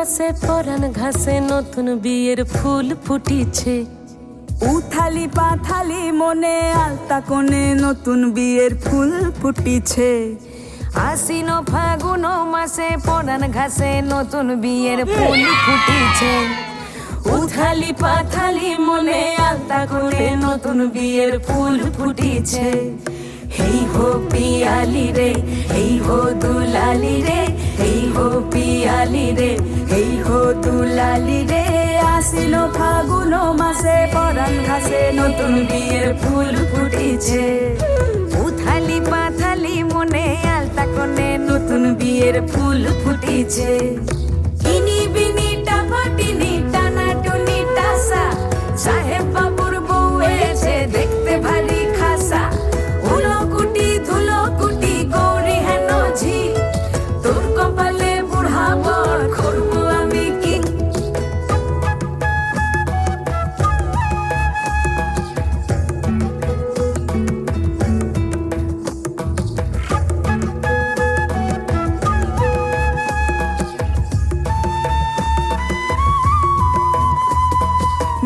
মাসে পরাণ ঘাসে নতুন বিয়ের ফুল ফুটিছে। উথালি পাথালি মনে আলতা কোণে নতুন বিয়ের ফুল ফুটিছে। আশ্বিন ফাগুন মাসে পরাণ ঘাসে নতুন বিয়ের ফুল ফুটিছে। উথালি পাথালি মনে আলতা কোণে নতুন বিয়ের ফুল ফুটিছে। হেই হো পিয়ালি রে, হেই হো দুলালি রে, হেই হো পিয়ালি রে, হেই হো দুলালি রে। আশ্বিন ফাগুন মাসে পরাণ ঘাসে নতুন বিয়ের ফুল ফুটিছে। উথালি পাথালি মনে আলতা কোণে নতুন বিয়ের ফুল ফুটিছে। ইনি বিনি টাপাটিনি টানা টুনি টাসা, সাহেব বাবুর বউ এসে দেখতে ভারী খাসা। উলকুটি ধুলকুটি গৌরী হেন ঝি, তোর কপালে বুড়া বর করবো আমি কি।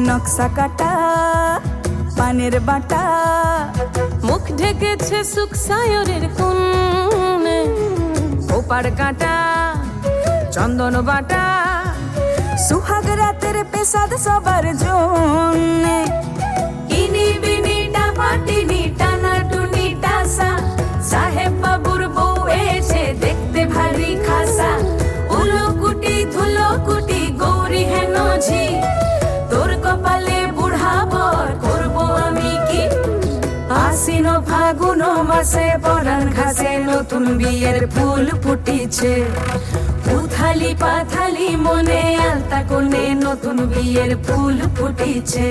নকশা কাটা পানের বাটা, মুখ ঢেকেছে সুখ সায়রের কোণে। ওপার কাটা চন্দন বাটা, সুহাগ রাতের পেশাদ সবার জন্যে। ইনি বিনি টাপাটিনি টানা টুনি টাসা, সাহেব বাবুর বউ এসে দেখতে ভারী খাসা। উলকুটি ধুলকুটি গৌরী হেন ঝি, তোর কপালে বুড়া বর করবো আমি কি। আশ্বিন ফাগুন মাসে পরাণ ঘাসে নতুন বিয়ের ফুল ফুটিছে। উথালি পাথালি মনে আলতা কোণে নতুন বিয়ের ফুল ফুটিছে।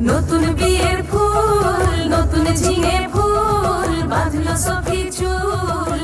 নতুন বিয়ের ফুল নতুন ঝিঙে ফুল, বাঁধলো সখী চুল